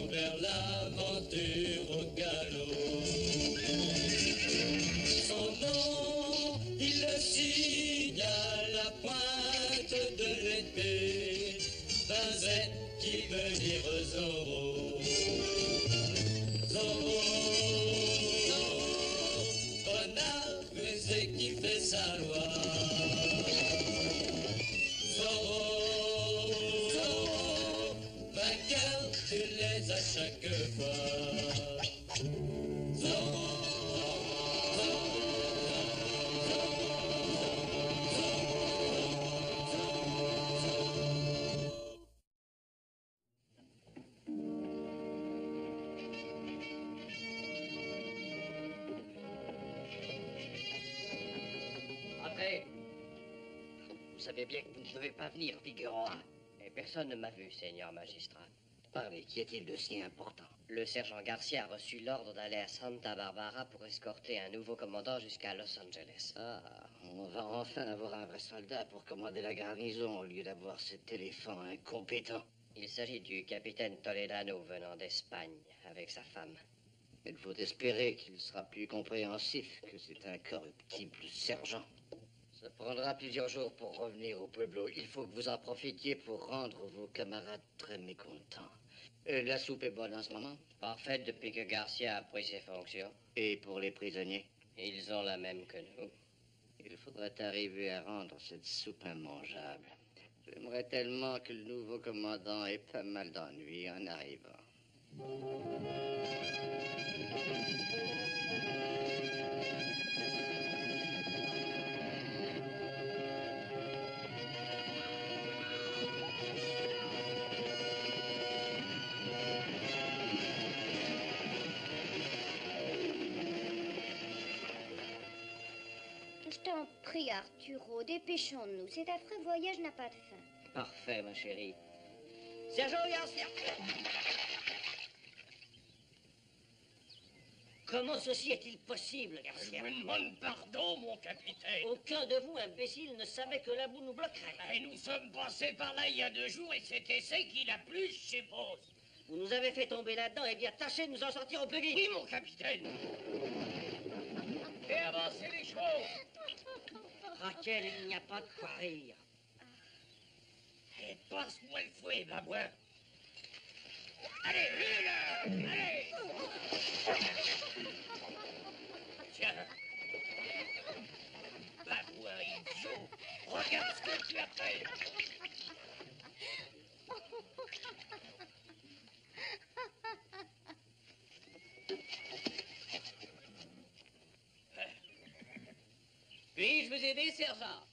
Vers l'aventure au galop. Son nom, il le signe à la pointe de l'épée, d'un Z qui veut dire Zorro. Zorro, Zorro, renard rusé qui fait sa loi. Zorro, Zorro, vainqueur, tu les as chaque fois. Zorro. Entrez. Vous savez bien que vous ne devez pas venir, Figueroa. Et personne ne m'a vu, seigneur magistrat. Parlez, qu'y a-t-il de si important? Le sergent Garcia a reçu l'ordre d'aller à Santa Barbara pour escorter un nouveau commandant jusqu'à Los Angeles. Ah, on va enfin avoir un vrai soldat pour commander la garnison au lieu d'avoir cet éléphant incompétent. Il s'agit du capitaine Toledano venant d'Espagne avec sa femme. Il faut espérer qu'il sera plus compréhensif que cet incorruptible sergent. Ça prendra plusieurs jours pour revenir au Pueblo. Il faut que vous en profitiez pour rendre vos camarades très mécontents. La soupe est bonne en ce moment? Parfaite depuis que Garcia a pris ses fonctions. Et pour les prisonniers? Ils ont la même que nous. Il faudrait arriver à rendre cette soupe immangeable. J'aimerais tellement que le nouveau commandant ait pas mal d'ennuis en arrivant. Je t'en prie, Arturo, dépêchons-nous. Cet affreux voyage n'a pas de fin. Parfait, ma chérie. Sergent Garcia! Comment ceci est-il possible, Garcia? Je vous demande pardon, mon capitaine. Aucun de vous, imbécile, ne savait que la boue nous bloquerait. Et nous sommes passés par là il y a 2 jours et c'est essai qu'il a plu, je suppose. Vous nous avez fait tomber là-dedans, et bien tâchez de nous en sortir au plus vite. Oui, mon capitaine. Et avancez les chevaux. Raquel, il n'y a pas de quoi rire. Et passe-moi le fouet, babouin. Allez, hule! Allez! Tiens. Babouin, idiot. Regarde ce que tu as fait. Puis-je vous aider, sergent?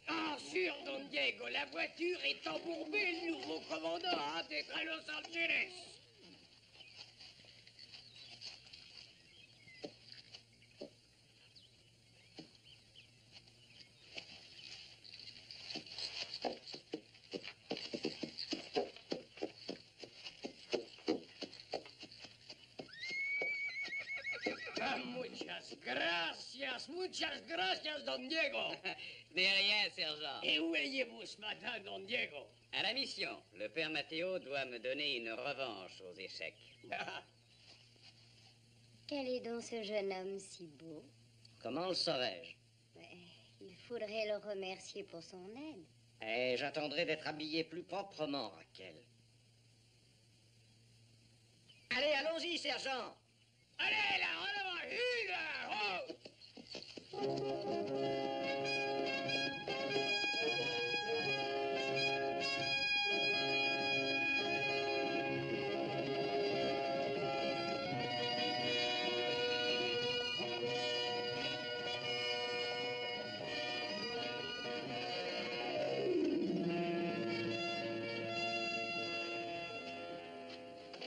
Ah, sûr, Don Diego, la voiture est embourbée, le nouveau commandant a hâte d'être à Los Angeles. Ah, muchas gracias, Don Diego. De rien, sergent. Et où alliez-vous ce matin, Don Diego? À la mission, le père Matteo doit me donner une revanche aux échecs. Quel est donc ce jeune homme si beau? Comment le saurais-je? Il faudrait le remercier pour son aide. Et j'attendrai d'être habillé plus proprement, Raquel. Allez, allons-y, sergent. Allez, là, en avant, une, oh!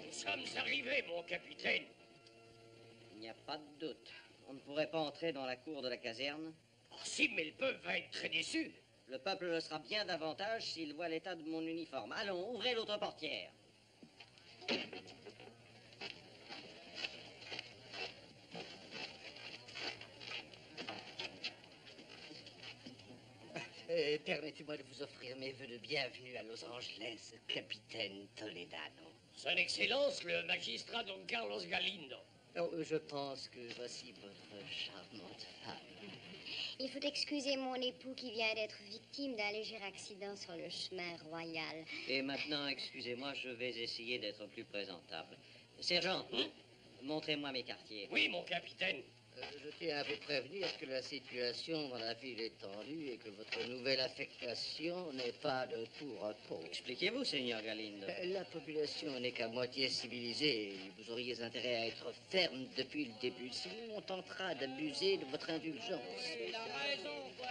Nous sommes arrivés, mon capitaine. Il n'y a pas de doute. On ne pourrait pas entrer dans la cour de la caserne. Oh, si, mais le peuple va être très déçu. Le peuple le sera bien davantage s'il voit l'état de mon uniforme. Allons, ouvrez l'autre portière. Permettez-moi de vous offrir mes vœux de bienvenue à Los Angeles, capitaine Toledano. Son Excellence, le magistrat Don Carlos Galindo. Oh, je pense que voici votre charmante femme. Il faut excuser mon époux qui vient d'être victime d'un léger accident sur le chemin royal. Et maintenant, excusez-moi, je vais essayer d'être plus présentable. Sergent, montrez-moi mes quartiers. Oui, mon capitaine. Je tiens à vous prévenir que la situation dans la ville est tendue et que votre nouvelle affectation n'est pas de tout repos. Expliquez-vous, Seigneur Galindo. La population n'est qu'à moitié civilisée. Vous auriez intérêt à être ferme depuis le début, sinon on tentera d'abuser de votre indulgence. Il a raison, quoi.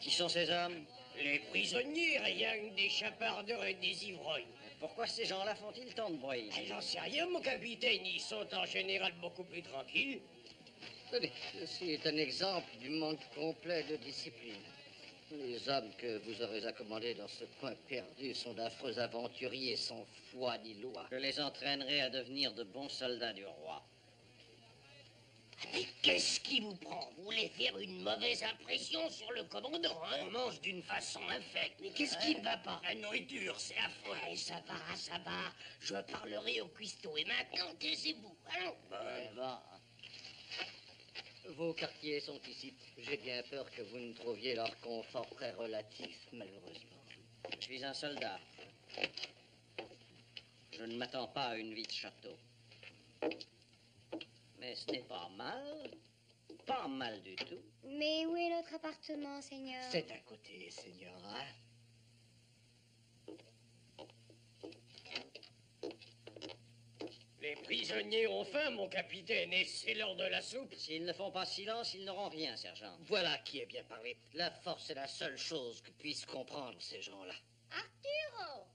Qui sont ces hommes? Les prisonniers, rien que des chapardeurs et des ivrognes. Pourquoi ces gens-là font-ils tant de bruit? J'en sais rien, mon capitaine. Ils sont en général beaucoup plus tranquilles. Tenez, ceci est un exemple du manque complet de discipline. Les hommes que vous aurez accommodés dans ce coin perdu sont d'affreux aventuriers sans foi ni loi. Je les entraînerai à devenir de bons soldats du roi. Mais qu'est-ce qui vous prend? Vous voulez faire une mauvaise impression sur le commandant, hein? On mange d'une façon infecte. Mais qu'est-ce qui ne va pas? La nourriture, c'est affreux. Allez, ça va, ça va. Je parlerai au cuistot. Et maintenant, taisez-vous. Allons. Bon. Vos quartiers sont ici. J'ai bien peur que vous ne trouviez leur confort très relatif, malheureusement. Je suis un soldat. Je ne m'attends pas à une vie de château. Mais ce n'est pas mal. Pas mal du tout. Mais où est notre appartement, Seigneur? C'est à côté, Señora. Les prisonniers ont faim, mon capitaine, et c'est l'heure de la soupe. S'ils ne font pas silence, ils n'auront rien, sergent. Voilà qui est bien parlé. La force est la seule chose que puissent comprendre ces gens-là. Arturo!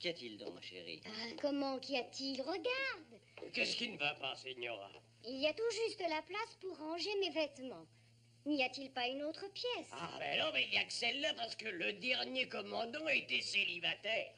Qu'y a-t-il donc, ma chérie? Ah, comment qu'y a-t-il? Regarde! Qu'est-ce qui ne va pas, Señora? Il y a tout juste la place pour ranger mes vêtements. N'y a-t-il pas une autre pièce? Ah, ben non, mais il n'y a que celle-là parce que le dernier commandant était célibataire.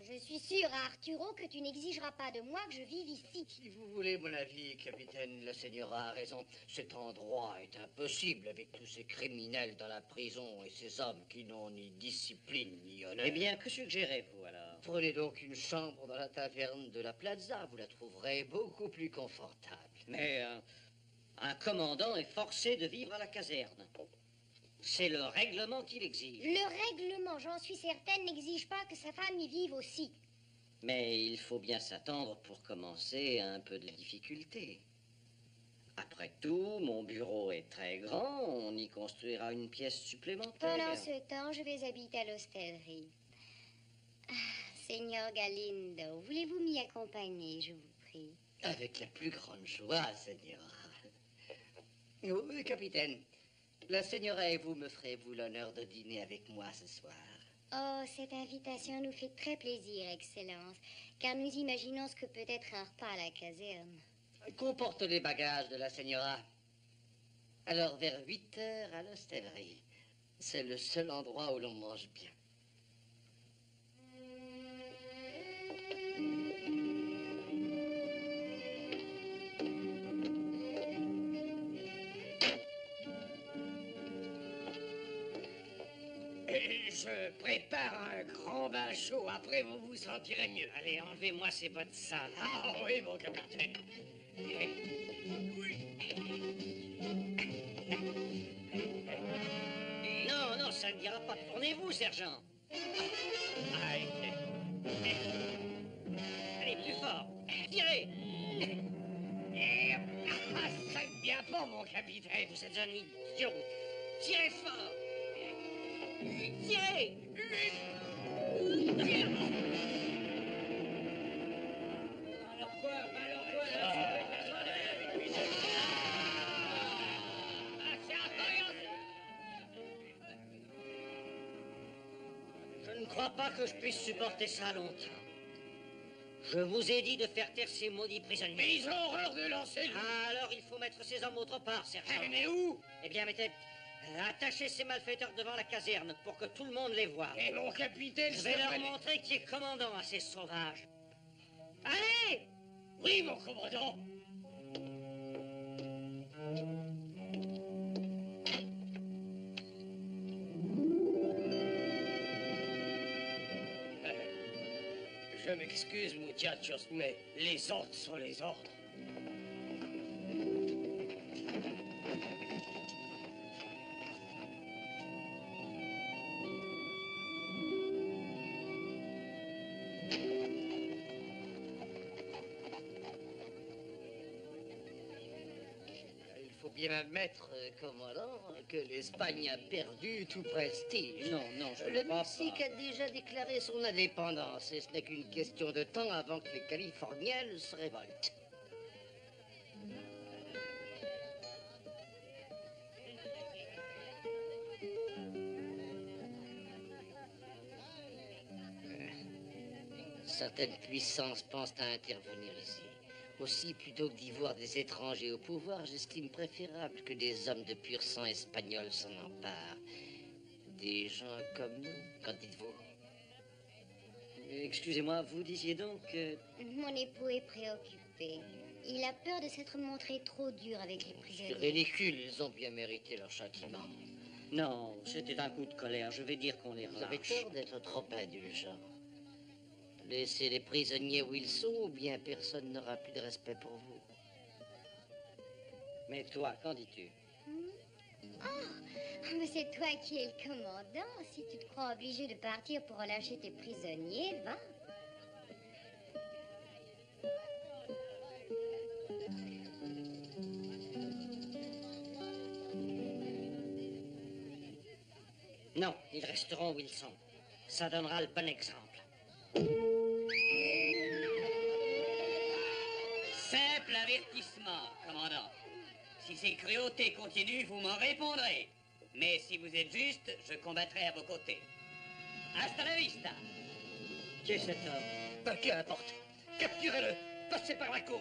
Je suis sûre, Arturo, que tu n'exigeras pas de moi que je vive ici. Si vous voulez mon avis, capitaine, la Señora a raison. Cet endroit est impossible avec tous ces criminels dans la prison et ces hommes qui n'ont ni discipline ni honneur. Eh bien, que suggérez-vous alors? Prenez donc une chambre dans la taverne de la Plaza. Vous la trouverez beaucoup plus confortable. Mais un commandant est forcé de vivre à la caserne. C'est le règlement qui l'exige. Le règlement, j'en suis certaine, n'exige pas que sa femme y vive aussi. Mais il faut bien s'attendre pour commencer à un peu de difficulté. Après tout, mon bureau est très grand, on y construira une pièce supplémentaire. Pendant ce temps, je vais habiter à l'hostellerie. Ah, Seigneur Galindo, voulez-vous m'y accompagner, je vous prie? Avec la plus grande joie, Señora. Oui, capitaine. La Señora et vous me ferez-vous l'honneur de dîner avec moi ce soir? Oh, cette invitation nous fait très plaisir, Excellence, car nous imaginons ce que peut être un repas à la caserne. Comporte les bagages de la Señora. Alors, vers 8 heures à l'hostellerie. C'est le seul endroit où l'on mange bien. Je prépare un grand bain chaud. Après, vous vous sentirez mieux. Allez, enlevez-moi ces bottes sales. Ah oui, mon capitaine. Non, non, ça ne dira pas. Tournez-vous, sergent. Aïe. Allez, plus fort. Tirez. Ah, ça ne vient pas, mon capitaine. Vous êtes un idiot. Tirez fort. Tirez. Alors quoi? Je ne crois pas que je puisse supporter ça longtemps. Je vous ai dit de faire taire ces maudits prisonniers. Mais ils ont horreur de lancer le... Alors il faut mettre ces hommes autre part, sergent. Mais où? Eh bien, mettez... attachez ces malfaiteurs devant la caserne pour que tout le monde les voie. Et mon capitaine... Je vais leur montrer qui est commandant à ces sauvages. Allez! Oui, mon commandant. m'excuse, muchachos, mais les ordres sont les ordres. Il faut bien admettre, commandant, que l'Espagne a perdu tout prestige. Non, non, je Le ne crois Mexique pas. a déjà déclaré son indépendance et ce n'est qu'une question de temps avant que les Californiens ne se révoltent. Certaines puissances pensent à intervenir ici. Aussi, plutôt que d'y voir des étrangers au pouvoir, j'estime préférable que des hommes de pur sang espagnol s'en emparent. Des gens comme nous, qu'en dites-vous? Excusez-moi, vous disiez donc que... Mon époux est préoccupé. Il a peur de s'être montré trop dur avec les C'est prisonniers. ridicule, ils ont bien mérité leur châtiment. Non, c'était un coup de colère. Je vais dire qu'on les Vous avez relâche. tort d'être trop indulgent. Laissez les prisonniers où ils sont, ou bien personne n'aura plus de respect pour vous. Mais toi, qu'en dis-tu? Oh, mais c'est toi qui es le commandant. Si tu te crois obligé de partir pour relâcher tes prisonniers, va. Non, ils resteront où ils sont. Ça donnera le bon exemple. Simple avertissement, commandant. Si ces cruautés continuent, vous m'en répondrez. Mais si vous êtes juste, je combattrai à vos côtés. Hasta la vista. Qui est cet homme? Ben, qu'importe. Capturez-le. Passez par la cour.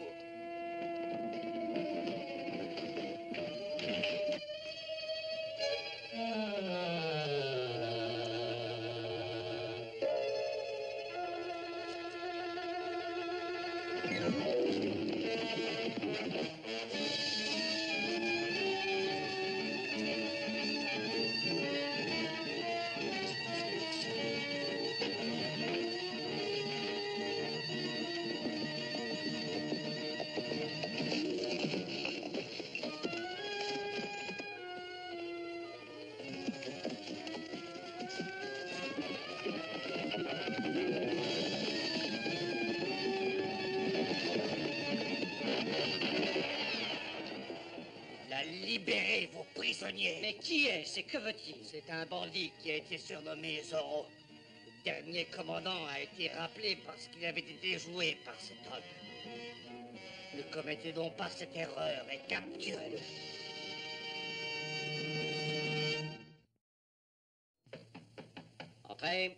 Libérez vos prisonniers. Mais qui est-ce et que veut-il? C'est un bandit qui a été surnommé Zorro. Le dernier commandant a été rappelé parce qu'il avait été joué par cet homme. Ne commettez donc pas cette erreur et capturez-le. Entrez.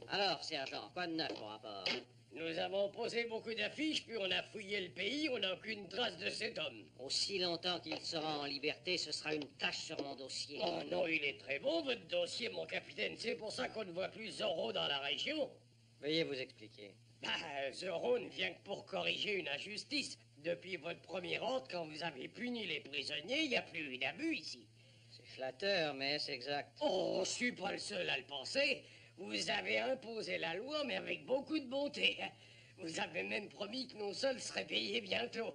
Alors, sergent, quoi de neuf au rapport? Nous avons posé beaucoup d'affiches, puis on a fouillé le pays, on n'a aucune trace de cet homme. Aussi longtemps qu'il sera en liberté, ce sera une tâche sur mon dossier. Oh non, il est très bon, votre dossier, mon capitaine. C'est pour ça qu'on ne voit plus Zorro dans la région. Veuillez vous expliquer. Bah, Zorro ne vient que pour corriger une injustice. Depuis votre premier ordre, quand vous avez puni les prisonniers, il n'y a plus eu d'abus ici. C'est flatteur, mais c'est exact. Oh, je suis pas le seul à le penser. Vous avez imposé la loi, mais avec beaucoup de bonté. Vous avez même promis que nos sols seraient payés bientôt.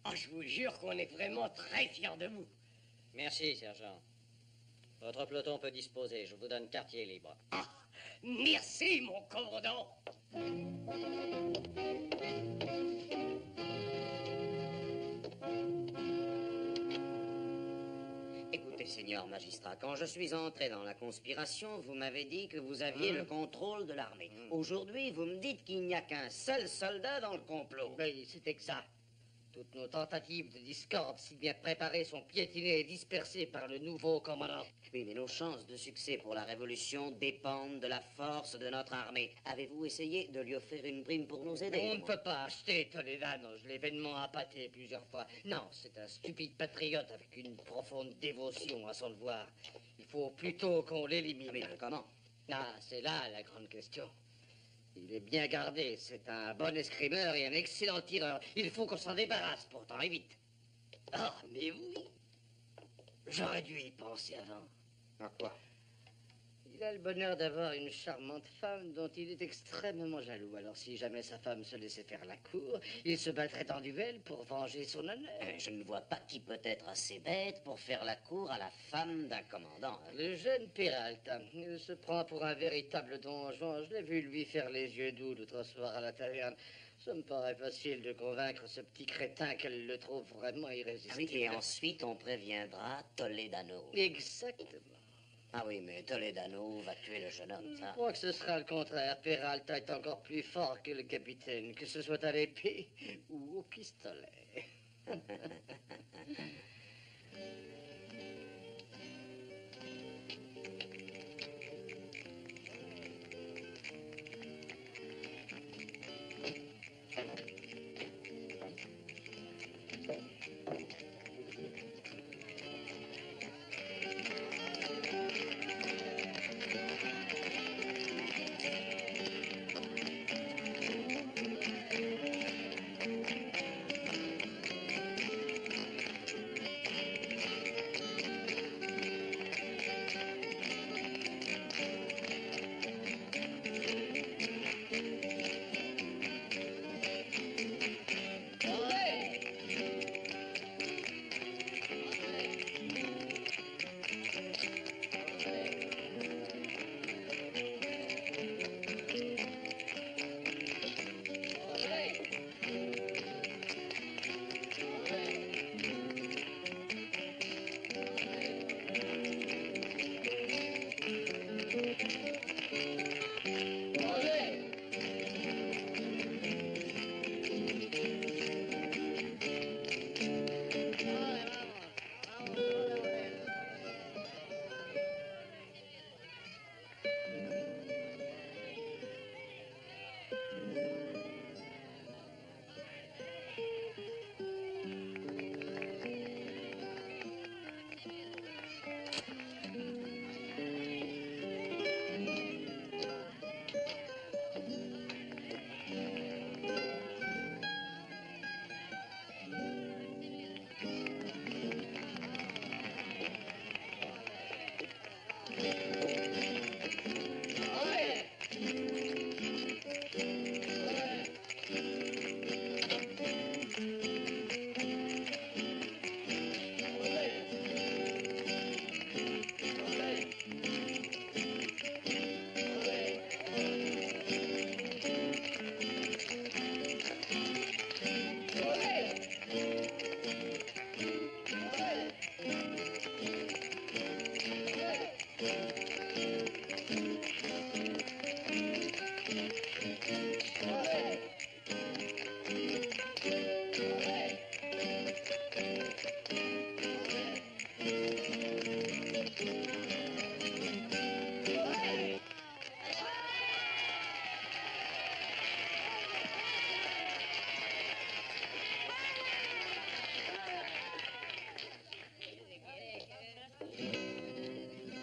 Oh, je vous jure qu'on est vraiment très fiers de vous. Merci, sergent. Votre peloton peut disposer. Je vous donne quartier libre. Ah, merci, mon commandant. Écoutez, seigneur magistrat, quand je suis entré dans la conspiration, vous m'avez dit que vous aviez le contrôle de l'armée. Aujourd'hui, vous me dites qu'il n'y a qu'un seul soldat dans le complot. Oui, c'est exact. Toutes nos tentatives de discorde, si bien préparées, sont piétinées et dispersées par le nouveau commandant. Oui, mais nos chances de succès pour la révolution dépendent de la force de notre armée. Avez-vous essayé de lui offrir une prime pour nous aider? On ne peut pas acheter Toledano, je l'ai vainement appâté plusieurs fois. Non, c'est un stupide patriote avec une profonde dévotion à son devoir. Il faut plutôt qu'on l'élimine. Mais comment? Ah, c'est là la grande question. Il est bien gardé, c'est un bon escrimeur et un excellent tireur. Il faut qu'on s'en débarrasse, pourtant, et vite. Ah, mais oui. J'aurais dû y penser avant. À quoi? Il a le bonheur d'avoir une charmante femme dont il est extrêmement jaloux. Alors si jamais sa femme se laissait faire la cour, il se battrait en duel pour venger son honneur. Je ne vois pas qui peut être assez bête pour faire la cour à la femme d'un commandant. Le jeune Peralta, il se prend pour un véritable don Juan. Je l'ai vu lui faire les yeux doux l'autre soir à la taverne. Ça me paraît facile de convaincre ce petit crétin qu'elle le trouve vraiment irrésistible. Oui, et ensuite on préviendra Toledano. Exactement. Ah oui, mais Toledano va tuer le jeune homme, Je ça. crois que ce sera le contraire. Peralta est encore plus fort que le capitaine, que ce soit à l'épée ou au pistolet.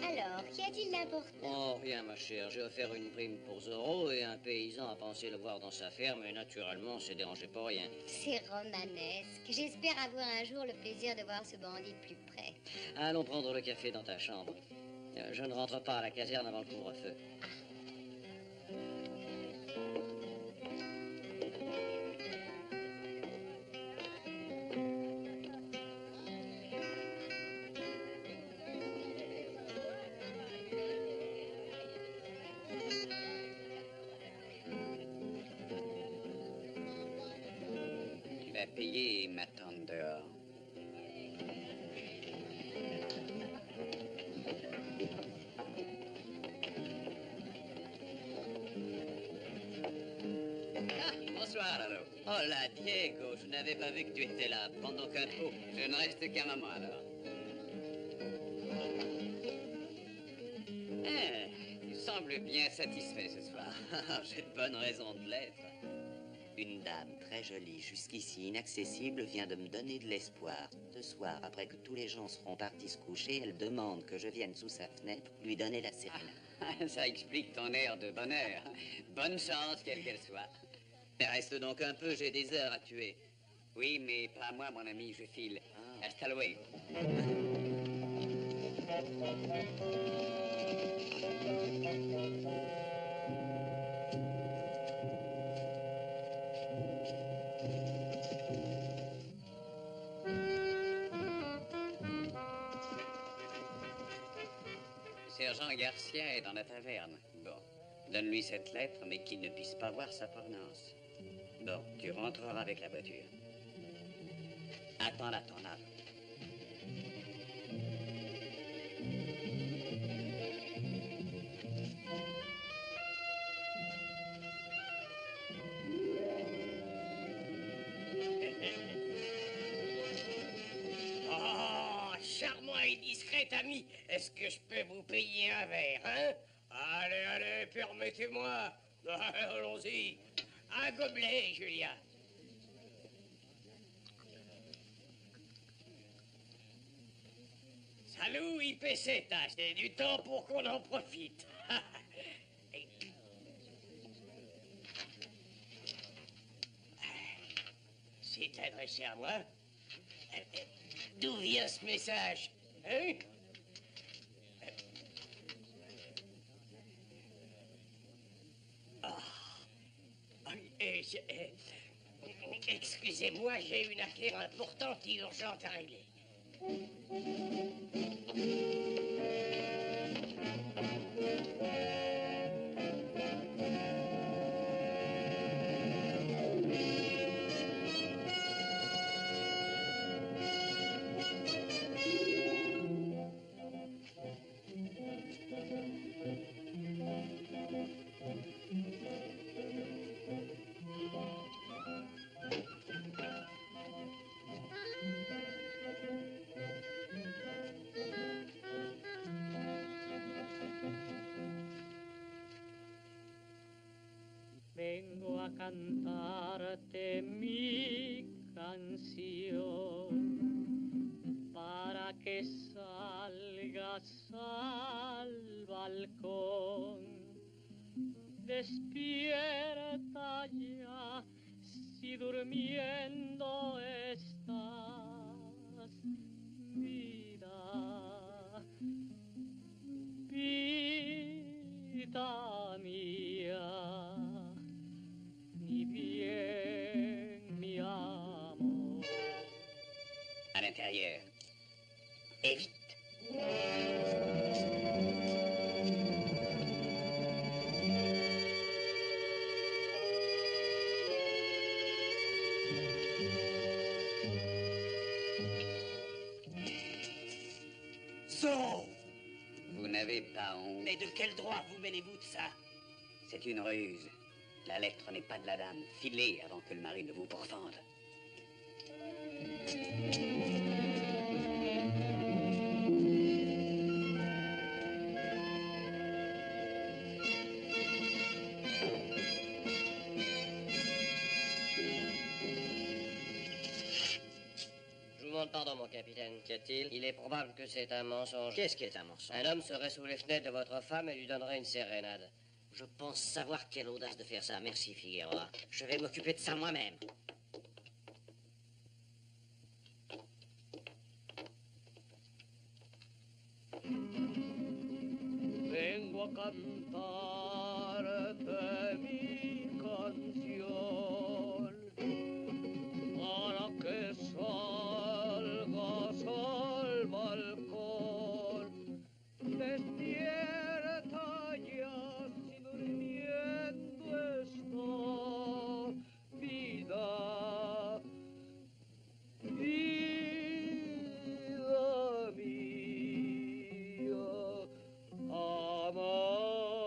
Alors, qu'y a-t-il d'important? Oh, rien, ma chère. J'ai offert une prime pour Zorro et un paysan a pensé le voir dans sa ferme et naturellement, c'est dérangé pour rien. C'est romanesque. J'espère avoir un jour le plaisir de voir ce bandit de plus près. Allons prendre le café dans ta chambre. Je ne rentre pas à la caserne avant le couvre-feu. Tu vas payer et m'attendre dehors. Ah, bonsoir, alors. Oh là, Diego, je n'avais pas vu que tu étais là. Prends donc un pot. Je ne reste qu'un moment, alors. Tu sembles bien satisfait ce soir. J'ai de bonnes raisons de l'être. Une dame très jolie, jusqu'ici inaccessible, vient de me donner de l'espoir. Ce soir, après que tous les gens seront partis se coucher, elle demande que je vienne sous sa fenêtre lui donner la sérénade. Ça explique ton air de bonheur. Bonne chance, quelle qu'elle soit. Mais reste donc un peu, j'ai des heures à tuer. Oui, mais pas moi, mon ami, je file. Hasta luego. Sergent Garcia est dans la taverne. Bon, donne-lui cette lettre, mais qu'il ne puisse pas voir sa provenance. Bon, tu rentreras avec la voiture. Attends-la, ton âme. Oh, charmant et discret ami, est-ce que je peux vous payer un verre, hein? Allez, allez, permettez-moi. Allons-y. Un gobelet, Julia. Salut, IPC, c'est du temps pour qu'on en profite. C'est adressé à moi. D'où vient ce message, hein? Excusez-moi, j'ai une affaire importante et urgente à régler. Vengo a cantarte mi canción para que salgas al balcón. Despierta ya si durmiendo estás, vida, vida mía. Ni bien, mi amor. À l'intérieur. Et vite. Sors! Vous n'avez pas honte. Mais de quel droit vous mêlez-vous de ça? C'est une ruse. La lettre n'est pas de la dame. Filez avant que le mari ne vous pourfende. Je vous demande pardon, mon capitaine. Qu'y a-t-il? Il est probable que c'est un mensonge. Qu'est-ce qui est un mensonge? Un homme serait sous les fenêtres de votre femme et lui donnerait une sérénade. Je pense savoir quelle audace de faire ça. Merci, Figueroa. Je vais m'occuper de ça moi-même. Vengo a cantarte mi canción para que salgas al balcón. Despierta ya si durmiendo está, vida, vida mía, amor.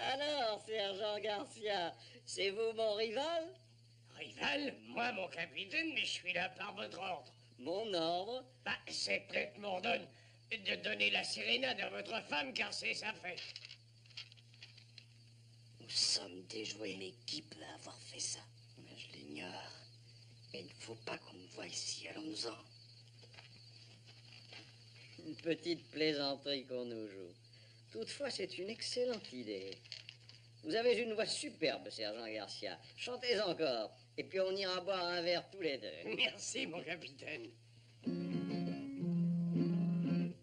Alors, sergent Garcia, c'est vous mon rival? Rival? Moi, mon capitaine, mais je suis là par votre ordre. Mon ordre? Bah, c'est peut-être m'ordonne de donner la sérénade à votre femme, car c'est sa fête. Nous sommes déjoués, mais qui peut avoir fait ça? Je l'ignore. Mais il ne faut pas qu'on me voie ici, allons-en. Une petite plaisanterie qu'on nous joue. Toutefois, c'est une excellente idée. Vous avez une voix superbe, sergent Garcia. Chantez encore, et puis on ira boire un verre tous les deux. Merci, mon capitaine.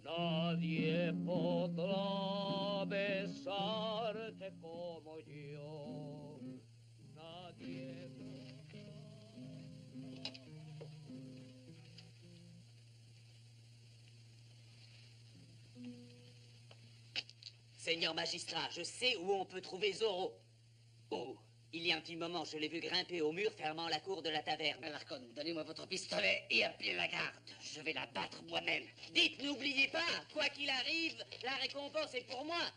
Nadie podrá besarte como yo. Nadie. Seigneur magistrat, je sais où on peut trouver Zorro. Oh, il y a un petit moment, je l'ai vu grimper au mur fermant la cour de la taverne. Alarcon, donnez-moi votre pistolet et appelez la garde. Je vais la battre moi-même. Dites, n'oubliez pas, quoi qu'il arrive, la récompense est pour moi.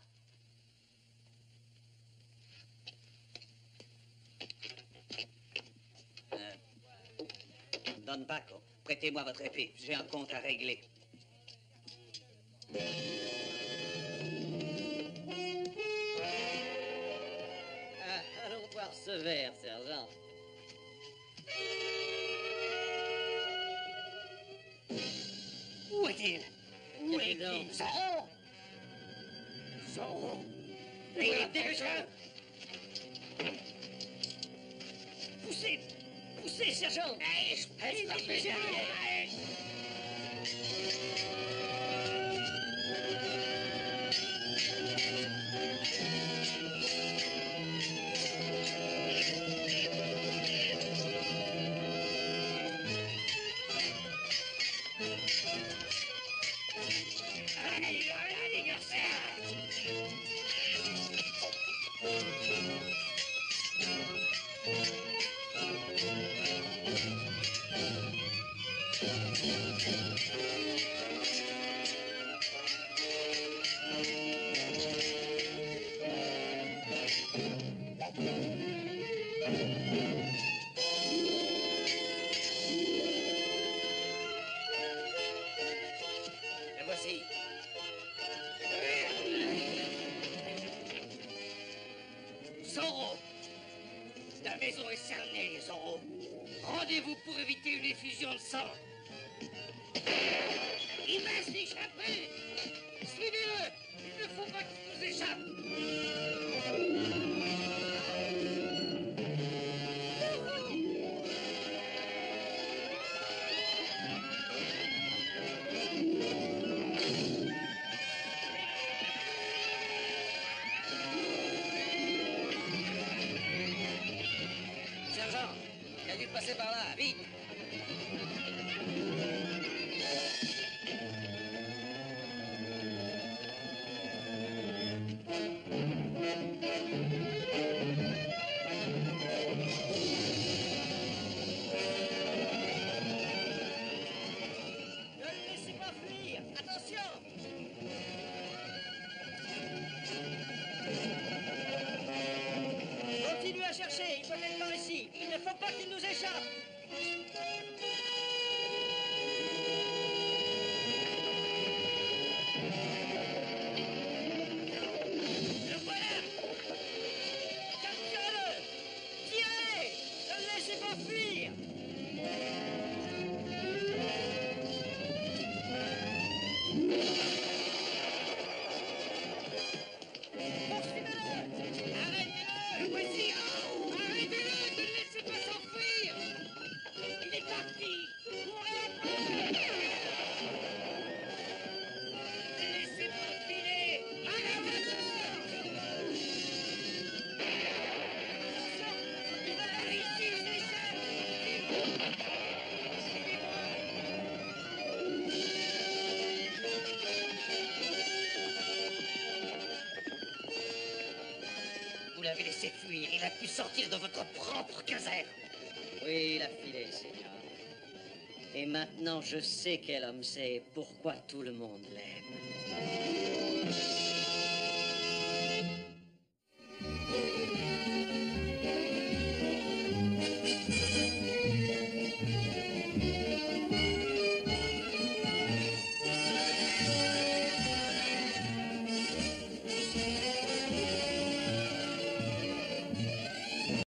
Don Paco, prêtez-moi votre épée, j'ai un compte à régler. Allons boire ce verre, sergent. Où est-il? Où Capitaine. est-il? Zorro! Zorro! Il est déjà... Poussez! Poussez, sergent! Espèce de misérable! Le voici. Zorro! Ta maison est cernée, Zorro. Rendez-vous pour éviter une effusion de sang. Il va s'échapper! Suivez-le! Il ne faut pas qu'il nous échappe! Sergent, il a dû passer par là, vite. Ne le laissez pas fuir! Attention! Continuez à chercher, il peut être par ici. Il ne faut pas qu'il nous échappe. Le voilà! Capturez-le! Tirez! Ne le laissez pas fuir! Poursuivez-le! Arrêtez-le! Le voici! Oh! Arrêtez-le! Ne le laissez pas s'enfuir! Il est parti! Courez après! Laissez-moi filer! À la voiture! Il va par ici, je les sais! Vous l'avez laissé fuir. Il a pu sortir de votre propre caserne. Oui, il a filé, seigneur. Et maintenant, je sais quel homme c'est et pourquoi tout le monde l'aime.